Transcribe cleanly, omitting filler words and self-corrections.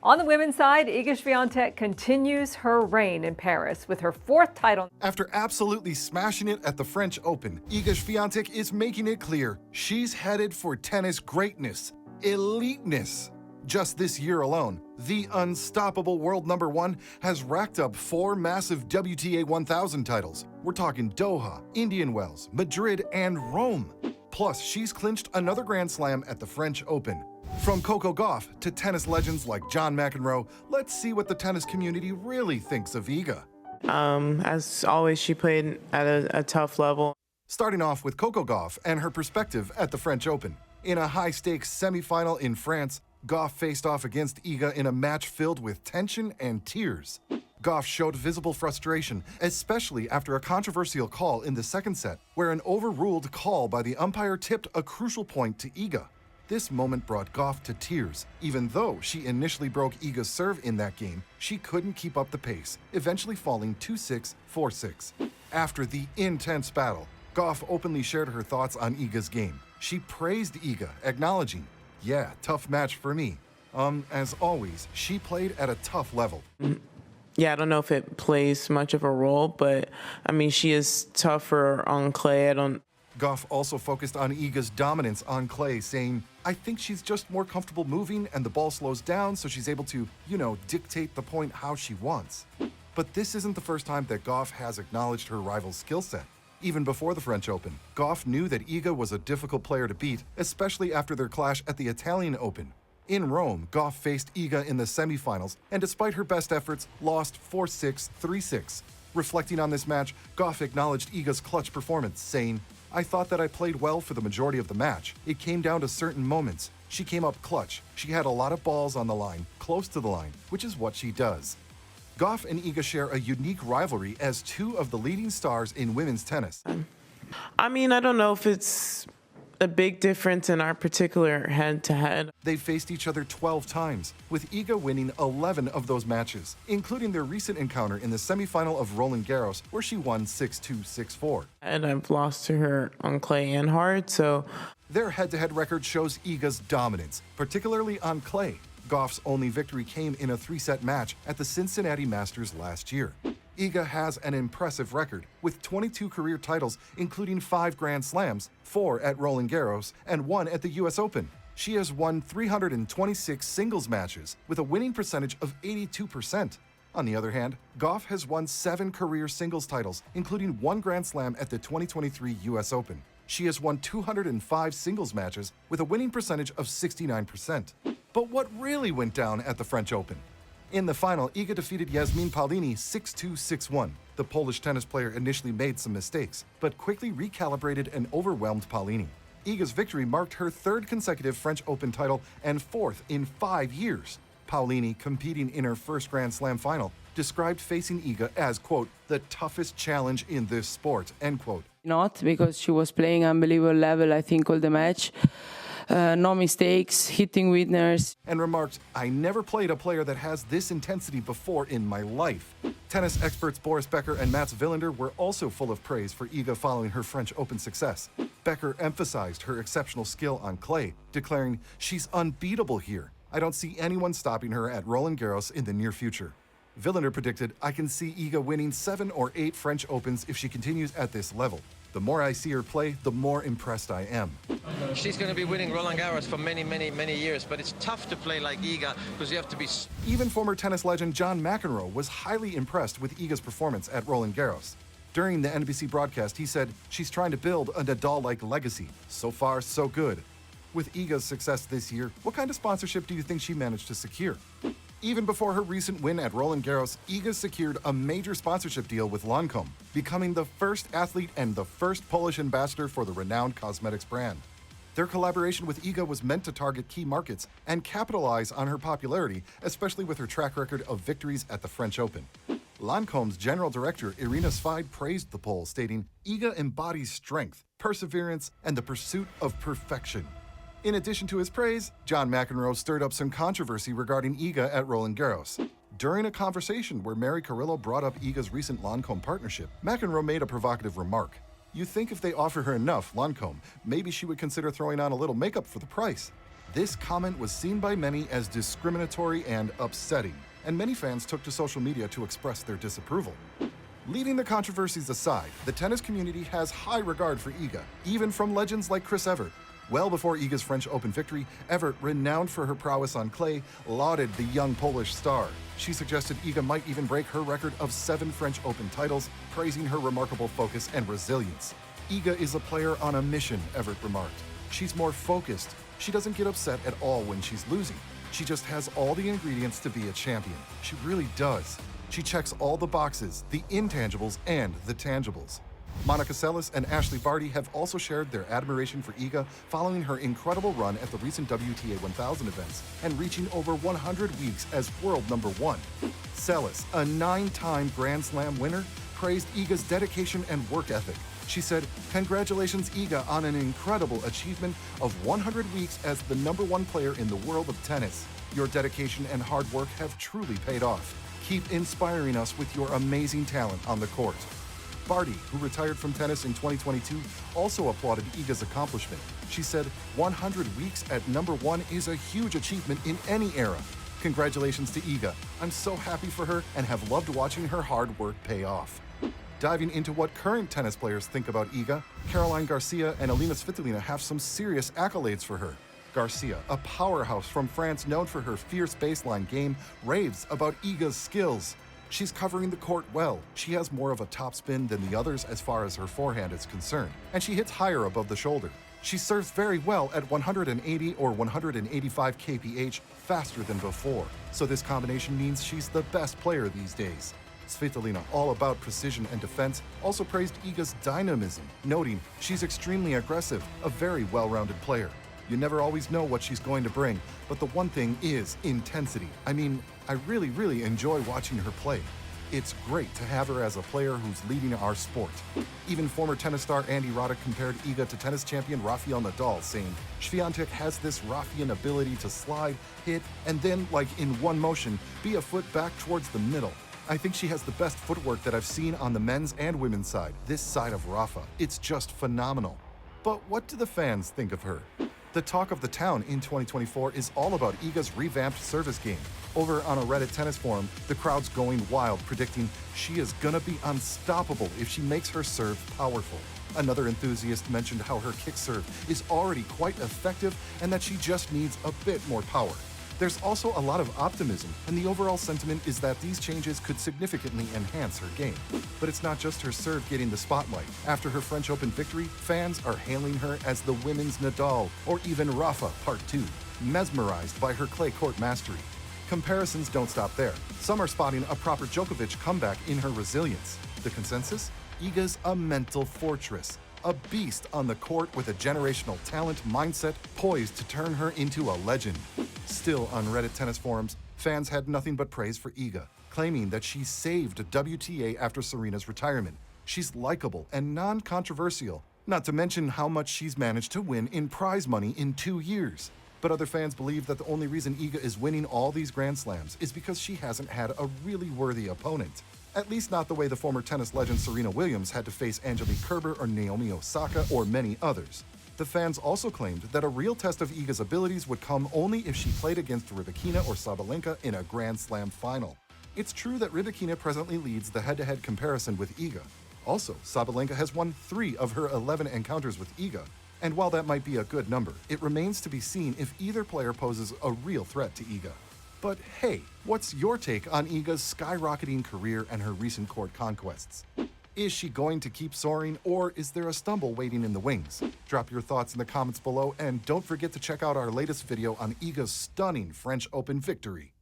On the women's side, Iga Świątek continues her reign in Paris with her fourth title. After absolutely smashing it at the French Open, Iga Świątek is making it clear she's headed for tennis greatness, eliteness. Just this year alone, the unstoppable world number one has racked up 4 massive WTA 1000 titles. We're talking Doha, Indian Wells, Madrid, and Rome. Plus, she's clinched another Grand Slam at the French Open. From Coco Gauff to tennis legends like John McEnroe, let's see what the tennis community really thinks of Iga. As always, she played at a tough level. Starting off with Coco Gauff and her perspective at the French Open. In a high-stakes semifinal in France, Gauff faced off against Iga in a match filled with tension and tears. Gauff showed visible frustration, especially after a controversial call in the second set, where an overruled call by the umpire tipped a crucial point to Iga. This moment brought Gauff to tears. Even though she initially broke Iga's serve in that game, she couldn't keep up the pace, eventually falling 2-6, 4-6. After the intense battle, Gauff openly shared her thoughts on Iga's game. She praised Iga, acknowledging, "Yeah, tough match for me." As always, she played at a tough level. Yeah, I don't know if it plays much of a role, but I mean, she is tougher on clay. Gauff also focused on Iga's dominance on clay, saying, "I think she's just more comfortable moving and the ball slows down so she's able to, dictate the point how she wants." But this isn't the first time that Gauff has acknowledged her rival's skill set. Even before the French Open, Gauff knew that Iga was a difficult player to beat, especially after their clash at the Italian Open. In Rome, Gauff faced Iga in the semifinals, and despite her best efforts, lost 4-6, 3-6. Reflecting on this match, Gauff acknowledged Iga's clutch performance, saying, "I thought that I played well for the majority of the match. It came down to certain moments. She came up clutch. She had a lot of balls on the line, close to the line, which is what she does." Gauff and Iga share a unique rivalry as two of the leading stars in women's tennis. I mean, I don't know if it's a big difference in our particular head-to-head. They've faced each other 12 times, with Iga winning 11 of those matches, including their recent encounter in the semifinal of Roland Garros, where she won 6-2, 6-4. And I've lost to her on clay and hard, so... Their head-to-head record shows Iga's dominance, particularly on clay. Gauff's only victory came in a 3-set match at the Cincinnati Masters last year. Iga has an impressive record, with 22 career titles, including 5 Grand Slams, 4 at Roland Garros, and 1 at the US Open. She has won 326 singles matches, with a winning percentage of 82%. On the other hand, Gauff has won 7 career singles titles, including 1 Grand Slam at the 2023 US Open. She has won 205 singles matches, with a winning percentage of 69%. But what really went down at the French Open? In the final, Iga defeated Jasmine Paolini 6-2, 6-1. The Polish tennis player initially made some mistakes, but quickly recalibrated and overwhelmed Paolini. Iga's victory marked her 3rd consecutive French Open title and 4th in 5 years. Paolini, competing in her first Grand Slam final, described facing Iga as, quote, "the toughest challenge in this sport," end quote. Not because she was playing unbelievable level, I think, all the match. No mistakes, hitting winners. And remarked, "I never played a player that has this intensity before in my life." Tennis experts Boris Becker and Mats Wilander were also full of praise for Iga following her French Open success. Becker emphasized her exceptional skill on clay, declaring, "She's unbeatable here. I don't see anyone stopping her at Roland Garros in the near future." Wilander predicted, "I can see Iga winning 7 or 8 French Opens if she continues at this level. The more I see her play, the more impressed I am." She's going to be winning Roland Garros for many, many, many years, but it's tough to play like Iga because you have to be... Even former tennis legend John McEnroe was highly impressed with Iga's performance at Roland Garros. During the NBC broadcast, he said, "She's trying to build a Nadal-like legacy. So far, so good." With Iga's success this year, what kind of sponsorship do you think she managed to secure? Even before her recent win at Roland Garros, Iga secured a major sponsorship deal with Lancôme, becoming the first athlete and the first Polish ambassador for the renowned cosmetics brand. Their collaboration with Iga was meant to target key markets and capitalize on her popularity, especially with her track record of victories at the French Open. Lancôme's general director, Irina Svajd, praised the Pole, stating, "Iga embodies strength, perseverance, and the pursuit of perfection." In addition to his praise, John McEnroe stirred up some controversy regarding Iga at Roland Garros. During a conversation where Mary Carrillo brought up Iga's recent Lancôme partnership, McEnroe made a provocative remark. "You think if they offer her enough, Lancôme, maybe she would consider throwing on a little makeup for the price." This comment was seen by many as discriminatory and upsetting, and many fans took to social media to express their disapproval. Leaving the controversies aside, the tennis community has high regard for Iga, even from legends like Chris Evert. Well before Iga's French Open victory, Evert, renowned for her prowess on clay, lauded the young Polish star. She suggested Iga might even break her record of 7 French Open titles, praising her remarkable focus and resilience. Iga is a player on a mission, Evert remarked. She's more focused. She doesn't get upset at all when she's losing. She just has all the ingredients to be a champion. She really does. She checks all the boxes, the intangibles and the tangibles. Monica Seles and Ashley Barty have also shared their admiration for Iga following her incredible run at the recent WTA 1000 events and reaching over 100 weeks as world #1. Seles, a 9-time Grand Slam winner, praised Iga's dedication and work ethic. She said, "Congratulations, Iga, on an incredible achievement of 100 weeks as the #1 player in the world of tennis. Your dedication and hard work have truly paid off. Keep inspiring us with your amazing talent on the court." Barty, who retired from tennis in 2022, also applauded Iga's accomplishment. She said, 100 weeks at #1 is a huge achievement in any era. Congratulations to Iga. I'm so happy for her and have loved watching her hard work pay off. Diving into what current tennis players think about Iga, Caroline Garcia and Alina Svitolina have some serious accolades for her. Garcia, a powerhouse from France known for her fierce baseline game, raves about Iga's skills. She's covering the court well. She has more of a topspin than the others as far as her forehand is concerned, and she hits higher above the shoulder. She serves very well at 180 or 185 kph faster than before, so this combination means she's the best player these days. Svitolina, all about precision and defense, also praised Iga's dynamism, noting she's extremely aggressive, a very well-rounded player. You never always know what she's going to bring, but the one thing is intensity. I mean, I really enjoy watching her play. It's great to have her as a player who's leading our sport. Even former tennis star Andy Roddick compared Iga to tennis champion Rafael Nadal, saying, "Świątek has this Rafian ability to slide, hit, and then, like in one motion, be a foot back towards the middle. I think she has the best footwork that I've seen on the men's and women's side, this side of Rafa. It's just phenomenal." But what do the fans think of her? The talk of the town in 2024 is all about Iga's revamped service game. Over on a Reddit tennis forum, the crowd's going wild, predicting she is gonna be unstoppable if she makes her serve powerful. Another enthusiast mentioned how her kick serve is already quite effective and that she just needs a bit more power. There's also a lot of optimism, and the overall sentiment is that these changes could significantly enhance her game. But it's not just her serve getting the spotlight. After her French Open victory, fans are hailing her as the women's Nadal, or even Rafa Part 2, mesmerized by her clay court mastery. Comparisons don't stop there. Some are spotting a proper Djokovic comeback in her resilience. The consensus? Iga's a mental fortress, a beast on the court with a generational talent mindset poised to turn her into a legend. Still on Reddit tennis forums, fans had nothing but praise for Iga, claiming that she saved WTA after Serena's retirement. She's likable and non-controversial, not to mention how much she's managed to win in prize money in 2 years. But other fans believe that the only reason Iga is winning all these Grand Slams is because she hasn't had a really worthy opponent. At least not the way the former tennis legend Serena Williams had to face Angelique Kerber or Naomi Osaka or many others. The fans also claimed that a real test of Iga's abilities would come only if she played against Rybakina or Sabalenka in a Grand Slam final. It's true that Rybakina presently leads the head-to-head comparison with Iga. Also, Sabalenka has won 3 of her 11 encounters with Iga. And while that might be a good number, it remains to be seen if either player poses a real threat to Iga. But hey, what's your take on Iga's skyrocketing career and her recent court conquests? Is she going to keep soaring, or is there a stumble waiting in the wings? Drop your thoughts in the comments below, and don't forget to check out our latest video on Iga's stunning French Open victory.